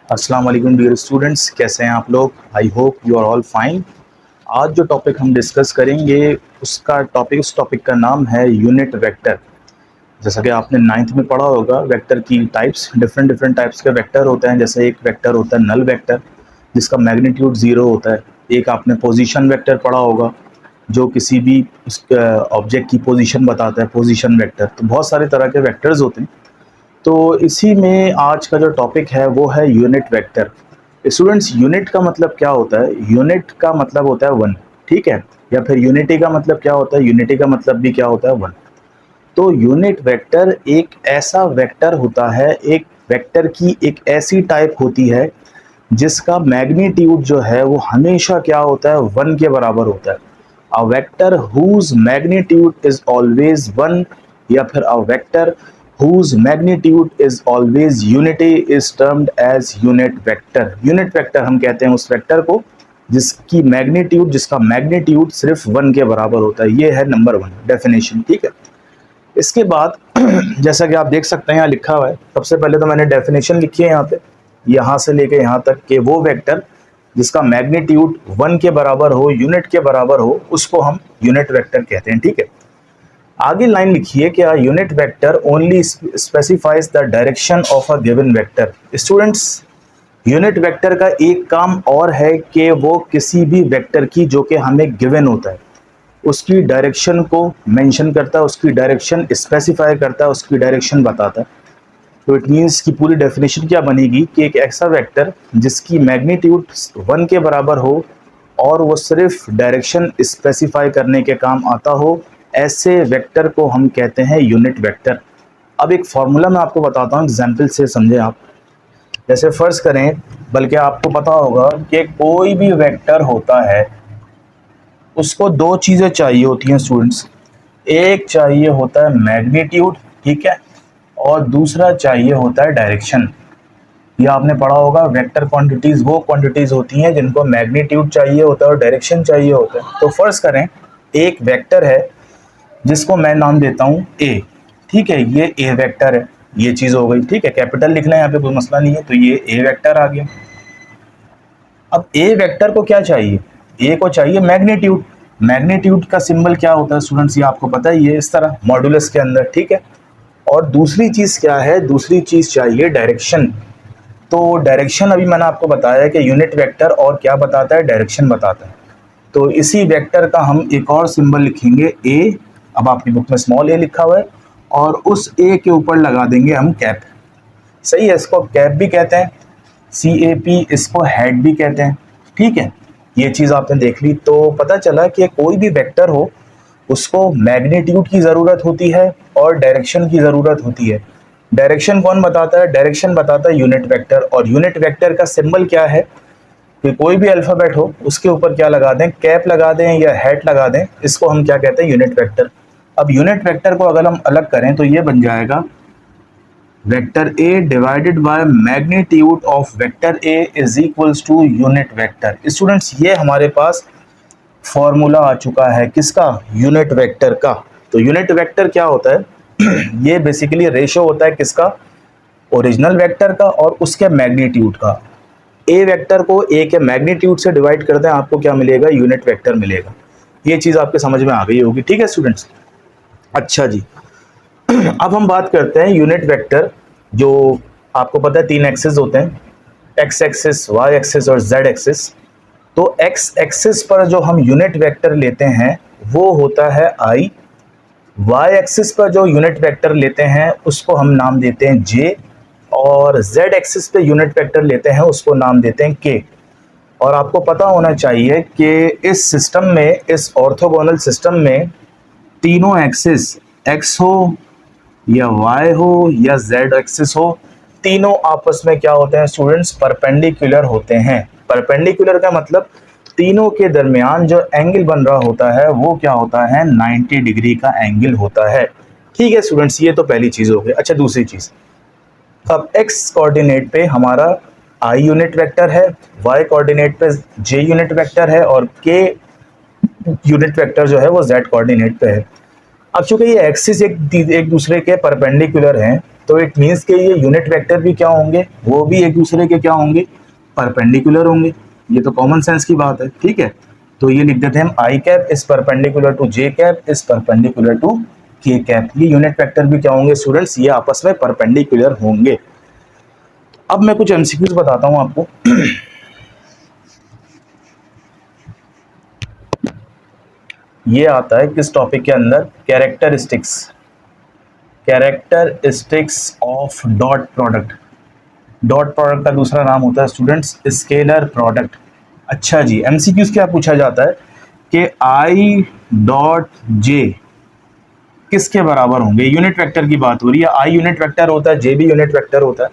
अस्सलाम वालेकुम dear students, कैसे हैं आप लोग। I hope you are all fine. आज जो टॉपिक हम डिस्कस करेंगे उस टॉपिक का नाम है यूनिट वेक्टर। जैसा कि आपने नाइन्थ में पढ़ा होगा, वेक्टर की टाइप्स, डिफरेंट डिफरेंट टाइप्स के वेक्टर होते हैं। जैसे एक वेक्टर होता है नल वेक्टर, जिसका मैग्नीट्यूड ज़ीरो होता है। एक आपने पोजीशन वेक्टर पढ़ा होगा, जो किसी भी ऑब्जेक्ट की पोजीशन बताता है, पोजीशन वेक्टर। तो बहुत सारे तरह के वेक्टर्स होते हैं। तो इसी में आज का जो टॉपिक है वो है यूनिट वेक्टर। स्टूडेंट्स, यूनिट का मतलब क्या होता है? यूनिट का मतलब होता है वन, ठीक है। या फिर यूनिटी का मतलब क्या होता है? यूनिटी का मतलब भी क्या होता है? वन। तो यूनिट वेक्टर एक ऐसा वेक्टर होता है, एक वेक्टर की एक ऐसी टाइप होती है जिसका मैग्नीट्यूड जो है वो हमेशा क्या होता है? वन के बराबर होता है। A vector whose magnitude is always one, या फिर a vector whose magnitude is always unity is termed as unit vector। Unit vector हम कहते हैं उस वेक्टर को जिसका मैग्नीट्यूड सिर्फ वन के बराबर होता है। ये है नंबर वन डेफिनेशन, ठीक है। इसके बाद जैसा कि आप देख सकते हैं यहाँ लिखा हुआ है, सबसे पहले तो मैंने डेफिनेशन लिखी है यहाँ पे, यहाँ से लेके यहाँ तक के वो वेक्टर जिसका मैग्नीट्यूड वन के बराबर हो, यूनिट के बराबर हो, उसको हम यूनिट वेक्टर कहते हैं, ठीक है। आगे लाइन लिखिए कि unit vector only specifies the direction of a given vector. Students, unit vector का एक काम और है कि वो किसी भी वेक्टर की जो कि हमें गिवन होता है उसकी डायरेक्शन को मेंशन करता है, उसकी डायरेक्शन स्पेसिफाई करता है, उसकी डायरेक्शन बताता है। तो इट मीन्स की पूरी डेफिनेशन क्या बनेगी कि एक ऐसा वेक्टर जिसकी मैग्नीट्यूड वन के बराबर हो और वो सिर्फ डायरेक्शन स्पेसिफाई करने के काम आता हो, ऐसे वेक्टर को हम कहते हैं यूनिट वेक्टर। अब एक फॉर्मूला मैं आपको बताता हूँ, एग्जाम्पल से समझें आप। जैसे फर्ज करें, बल्कि आपको पता होगा कि कोई भी वेक्टर होता है उसको दो चीज़ें चाहिए होती हैं स्टूडेंट्स। एक चाहिए होता है मैग्नीट्यूड, ठीक है, और दूसरा चाहिए होता है डायरेक्शन। ये आपने पढ़ा होगा, वेक्टर क्वांटिटीज वो क्वांटिटीज होती हैं जिनको मैग्नीट्यूड चाहिए होता है और डायरेक्शन चाहिए होता है। तो फर्ज करें एक वेक्टर है जिसको मैं नाम देता हूँ ए, ठीक है। ये ए वेक्टर है, ये चीज़ हो गई, ठीक है। कैपिटल लिखना है यहाँ पे, कोई मसला नहीं है। तो ये ए वेक्टर आ गया। अब ए वेक्टर को क्या चाहिए? ए को चाहिए मैग्नीट्यूड। मैग्नीट्यूड का सिंबल क्या होता है स्टूडेंट्स? ये आपको पता ही है, इस तरह मॉड्यूलस के अंदर, ठीक है। और दूसरी चीज़ क्या है? दूसरी चीज़ चाहिए डायरेक्शन। तो डायरेक्शन अभी मैंने आपको बताया कि यूनिट वेक्टर और क्या बताता है? डायरेक्शन बताता है। तो इसी वेक्टर का हम एक और सिंबल लिखेंगे ए। अब आपकी बुक में स्मॉल ए लिखा हुआ है और उस ए के ऊपर लगा देंगे हम कैप। सही है, इसको कैप भी कहते हैं, CAP, इसको हेड भी कहते हैं, ठीक है। ये चीज़ आपने देख ली। तो पता चला कि कोई भी वेक्टर हो उसको मैग्नीट्यूड की ज़रूरत होती है और डायरेक्शन की ज़रूरत होती है। डायरेक्शन कौन बताता है? डायरेक्शन बताता है यूनिट वेक्टर। और यूनिट वेक्टर का सिंबल क्या है? कि कोई भी अल्फ़ाबेट हो उसके ऊपर क्या लगा दें? कैप लगा दें या हैट लगा दें। इसको हम क्या कहते हैं? Unit vector. अब यूनिट वेक्टर को अगर हम अलग करें तो ये बन जाएगा vector A divided by magnitude of vector A is equals to unit vector. Students, ये हमारे पास फॉर्मूला आ चुका है किसका? यूनिट वेक्टर का। तो यूनिट वेक्टर क्या होता है? ये बेसिकली रेशो होता है किसका? ओरिजिनल वेक्टर का और उसके मैग्नीट्यूड का। ए वेक्टर को ए के मैग्नीट्यूड से डिवाइड कर दें, आपको क्या मिलेगा? यूनिट वेक्टर मिलेगा। ये चीज़ आपके समझ में आ गई होगी, ठीक है स्टूडेंट्स। अच्छा जी, अब हम बात करते हैं यूनिट वेक्टर। जो आपको पता है तीन एक्सिस होते हैं, एक्स एक्सिस, वाई एक्सिस और जेड एक्सिस। तो एक्स एक्सिस पर जो हम यूनिट वेक्टर लेते हैं वो होता है आई। वाई एक्सिस पर जो यूनिट वेक्टर लेते हैं उसको हम नाम देते हैं जे। और जेड एक्सिस पे यूनिट वेक्टर लेते हैं उसको नाम देते हैं के। और आपको पता होना चाहिए कि इस सिस्टम में, इस ऑर्थोगोनल सिस्टम में, तीनों एक्सिस, एक्स हो या वाई हो या जेड एक्सिस हो, तीनों आपस में क्या होते हैं स्टूडेंट्स? परपेंडिकुलर होते हैं। परपेंडिकुलर का मतलब तीनों के दरमियान जो एंगल बन रहा होता है वो क्या होता है? 90 डिग्री का एंगल होता है, ठीक है स्टूडेंट्स। ये तो पहली चीज़ हो गई। अच्छा, दूसरी चीज़, अब एक्स कोऑर्डिनेट पे हमारा आई यूनिट वेक्टर है, वाई कोऑर्डिनेट पे जे यूनिट वेक्टर है और के यूनिट वेक्टर जो है वो जेड कोऑर्डिनेट पे है। अब चूंकि ये एक्सिस एक दूसरे के परपेंडिकुलर हैं तो इट मीन्स कि ये यूनिट वेक्टर भी क्या होंगे, वो भी एक दूसरे के क्या होंगे, परपेंडिकुलर होंगे। ये तो कॉमन सेंस की बात है, ठीक है। तो ये लिख देते हैं हम I cap is perpendicular to J cap is perpendicular to K cap. ये यूनिट वेक्टर भी क्या होंगे स्टूडेंट्स, ये आपस में परपेंडिकुलर होंगे। अब मैं कुछ एमसीक्यूज बताता हूं आपको। ये आता है किस टॉपिक के अंदर, characteristics, characteristics of dot product. Dot product का दूसरा नाम होता है स्टूडेंट्स स्केलर प्रोडक्ट। अच्छा जी, एमसीक्यूज क्या पूछा जाता है कि आई डॉट जे किसके बराबर होंगे। यूनिट वेक्टर की बात हो रही है, आई यूनिट वेक्टर होता है, जे भी यूनिट वेक्टर होता है।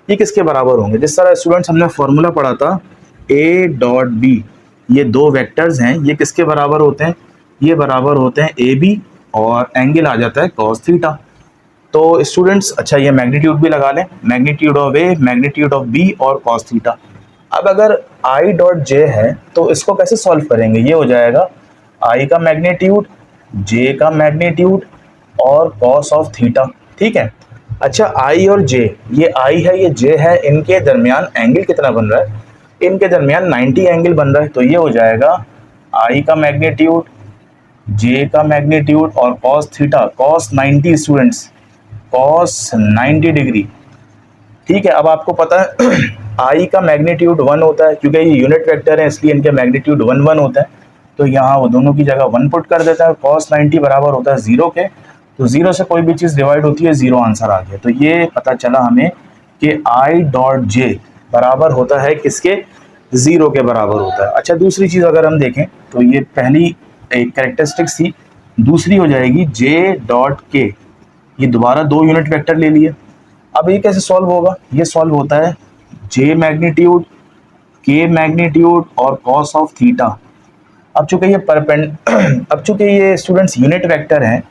ये किसके बराबर होंगे, जिस तरह स्टूडेंट्स हमने फॉर्मूला पढ़ा था ए डॉट बी, ये दो वेक्टर्स हैं, ये किसके बराबर होते हैं, ये बराबर होते हैं ए बी और एंगल आ जाता है कॉस थीटा। तो स्टूडेंट्स अच्छा ये मैग्नीट्यूड भी लगा लें, magnitude of A, magnitude of B और कॉस थीटा। अब अगर आई डॉट जे है तो इसको कैसे सॉल्व करेंगे, ये हो जाएगा आई का मैग्नीट्यूड, जे का मैग्नीट्यूड और कॉस ऑफ थीटा, ठीक है। अच्छा आई और जे, ये आई है ये जे है, इनके दरमियान एंगल कितना बन रहा है, इनके दरमियान 90 एंगल बन रहा है। तो ये हो जाएगा आई का मैग्नीट्यूड, जे का मैग्नीट्यूड और cos theta, cos 90 students, cos 90 degree, ठीक है। अब आपको पता है आई का मैग्नीट्यूड 1 होता है, क्योंकि ये यूनिट वेक्टर है इसलिए इनके मैग्नीट्यूड 1 1 होता है। तो यहाँ वो दोनों की जगह 1 पुट कर देता है। कॉस 90 बराबर होता है 0 के, तो 0 से कोई भी चीज़ डिवाइड होती है 0 आंसर आ गया। तो ये पता चला हमें कि आई डॉट जे बराबर होता है किसके, 0 के बराबर होता है। अच्छा दूसरी चीज़ अगर हम देखें तो ये पहली एक कैरेक्टरिस्टिक्स थी, दूसरी हो जाएगी जे डॉट के, ये दोबारा दो यूनिट वेक्टर ले लिए। अब ये कैसे सॉल्व होगा, ये सॉल्व होता है जे मैग्नीट्यूड, के मैग्नीट्यूड और कॉस ऑफ थीटा। अब चूंकि ये अब चूंकि ये स्टूडेंट्स यूनिट वेक्टर हैं,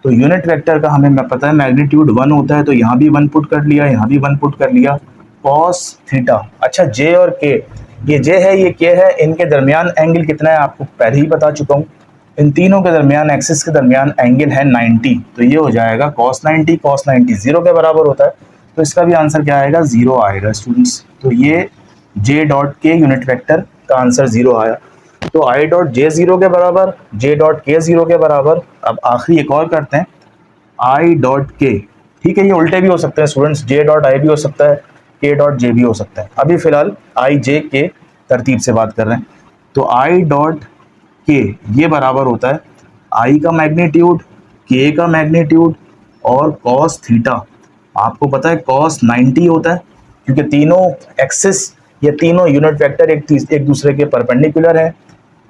तो यूनिट वेक्टर का हमें पता है मैग्नीट्यूड 1 होता है, तो यहाँ भी 1 पुट कर लिया, यहाँ भी 1 पुट कर लिया, कॉस थीटा। अच्छा जे और के, ये जे है ये के है, इनके दरमियान एंगल कितना है आपको पहले ही बता चुका हूँ। इन तीनों के दरमियान एक्सिस के दरमियान एंगल है 90, तो ये हो जाएगा cos 90, cos 90 0 के बराबर होता है, तो इसका भी आंसर क्या आएगा, 0 आएगा स्टूडेंट्स। तो ये j डॉट के यूनिट वेक्टर का आंसर 0 आया। तो i डॉट जे 0 के बराबर, j डॉट के 0 के बराबर। अब आखिरी एक और करते हैं, i डॉट के, ठीक है, ये उल्टे भी हो सकते हैं स्टूडेंट्स, j डॉट i भी हो सकता है, k डॉट j भी हो सकता है। अभी फिलहाल i j के तरतीब से बात कर रहे हैं। तो i डॉट के ये बराबर होता है आई का मैग्नीट्यूड, के का मैग्नीट्यूड और कॉस थीटा। आपको पता है कॉस 90 होता है, क्योंकि तीनों एक्सिस, ये तीनों यूनिट वेक्टर एक दूसरे के परपेंडिकुलर है,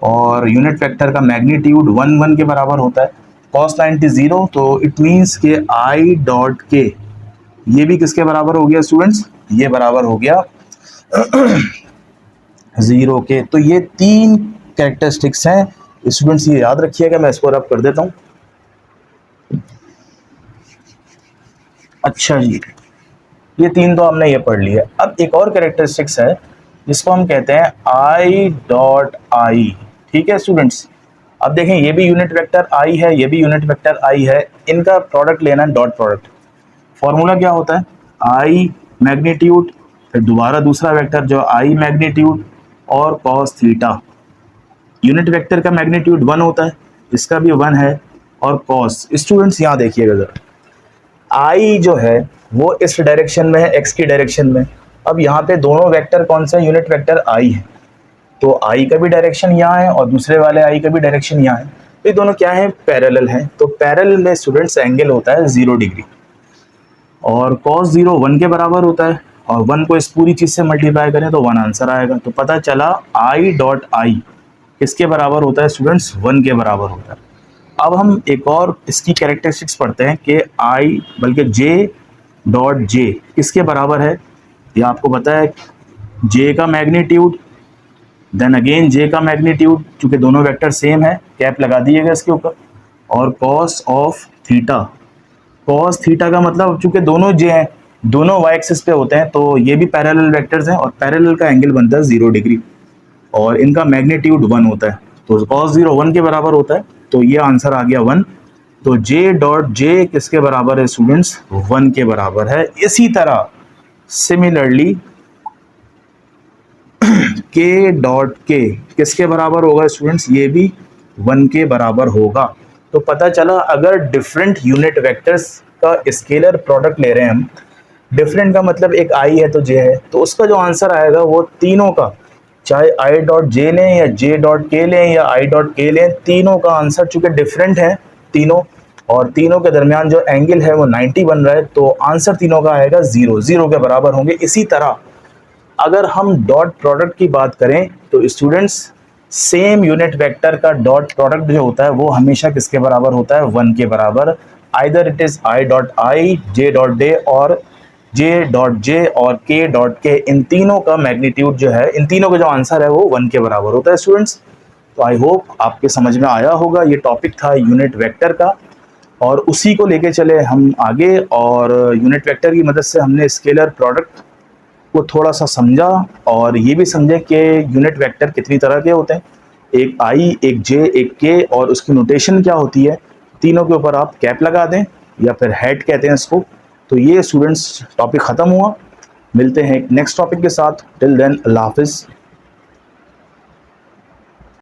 और यूनिट वेक्टर का मैग्नीट्यूड 1 1 के बराबर होता है। कॉस 90 0, तो इट मीन्स के आई डॉट के ये भी किसके बराबर हो गया स्टूडेंट्स, ये बराबर हो गया 0 के। तो ये तीन कैरेक्टरिस्टिक्स हैं स्टूडेंट्स, ये याद रखिएगा। मैं इसको रब कर देता हूं। अच्छा जी, ये तीन तो हमने ये पढ़ लिया। अब एक और कैरेक्टरिस्टिक्स है जिसको हम कहते हैं आई डॉट आई, ठीक है स्टूडेंट्स। अब देखें ये भी यूनिट वेक्टर आई है, ये भी यूनिट वेक्टर आई है, इनका प्रोडक्ट लेना है डॉट प्रोडक्ट। फॉर्मूला क्या होता है, आई मैग्नीट्यूड, फिर दोबारा दूसरा वेक्टर जो आई मैग्नीट्यूड और कॉस थीटा। यूनिट वेक्टर का मैग्नीट्यूड 1 होता है, इसका भी 1 है, और कॉस। स्टूडेंट्स यहाँ देखिएगा जरा, आई जो है वो इस डायरेक्शन में है, एक्स की डायरेक्शन में। अब यहाँ पे दोनों वेक्टर कौन सा है, यूनिट वेक्टर आई है, तो आई का भी डायरेक्शन यहाँ है और दूसरे वाले आई का भी डायरेक्शन यहाँ है। तो ये दोनों क्या है, पैरेलल हैं। तो पैरेलल में स्टूडेंट्स एंगल होता है 0 डिग्री, और कॉस 0 1 के बराबर होता है, और 1 को इस पूरी चीज़ से मल्टीप्लाई करें तो 1 आंसर आएगा। तो पता चला आई डॉट आई किसके बराबर होता है स्टूडेंट्स, 1 के बराबर होता है। अब हम एक और इसकी कैरेक्टरिस्टिक्स पढ़ते हैं कि आई बल्कि जे डॉट जे किसके बराबर है। ये आपको पता है जे का मैग्नीट्यूड, देन अगेन जे का मैग्नीट्यूड, चूंकि दोनों वेक्टर सेम है कैप लगा दिएगा इसके ऊपर, और cos of theta. Cos theta का मतलब चूंकि दोनों जे हैं, दोनों वाई एक्सिस पे होते हैं, तो ये भी पैरेलल वेक्टर्स हैं, और पैरेलल का एंगल बनता है 0 डिग्री, और इनका मैग्नीट्यूड 1 होता है। तो cos 0 1 के बराबर होता है, तो ये आंसर आ गया 1। तो जे डॉट जे किसके बराबर है स्टूडेंट्स, 1 के बराबर है। इसी तरह सिमिलरली के डॉट के किसके बराबर होगा स्टूडेंट्स, ये भी 1 के बराबर होगा। तो पता चला अगर डिफरेंट यूनिट वेक्टर्स का स्केलर प्रोडक्ट ले रहे हैं हम, डिफरेंट का मतलब एक आई है तो जे है, तो उसका जो आंसर आएगा वो तीनों का, चाहे आई डॉट जे लें या जे डॉट के लें या आई डॉट के लें, तीनों का आंसर चूंकि डिफरेंट है तीनों, और तीनों के दरमियान जो एंगल है वो 90 बन रहा है, तो आंसर तीनों का आएगा 0, 0 के बराबर होंगे। इसी तरह अगर हम डॉट प्रोडक्ट की बात करें तो स्टूडेंट्स सेम यूनिट वेक्टर का डॉट प्रोडक्ट जो होता है वो हमेशा किसके बराबर होता है, 1 के बराबर। Either it is I dot I, J dot day और जे डॉट जे और के डॉट के, इन तीनों का मैग्नीट्यूड जो है, इन तीनों का जो आंसर है वो 1 के बराबर होता है स्टूडेंट्स। तो आई होप आपके समझ में आया होगा। ये टॉपिक था यूनिट वेक्टर का और उसी को लेके चले हम आगे, और यूनिट वेक्टर की मदद से हमने स्केलर प्रोडक्ट को थोड़ा सा समझा और ये भी समझे कि यूनिट वेक्टर कितनी तरह के होते हैं, एक आई, एक जे, एक के, और उसकी नोटेशन क्या होती है। तीनों के ऊपर आप कैप लगा दें या फिर हेड कहते हैं इसको। तो ये स्टूडेंट्स टॉपिक ख़त्म हुआ, मिलते हैं नेक्स्ट टॉपिक के साथ। टिल देन अल्लाह हाफिज़।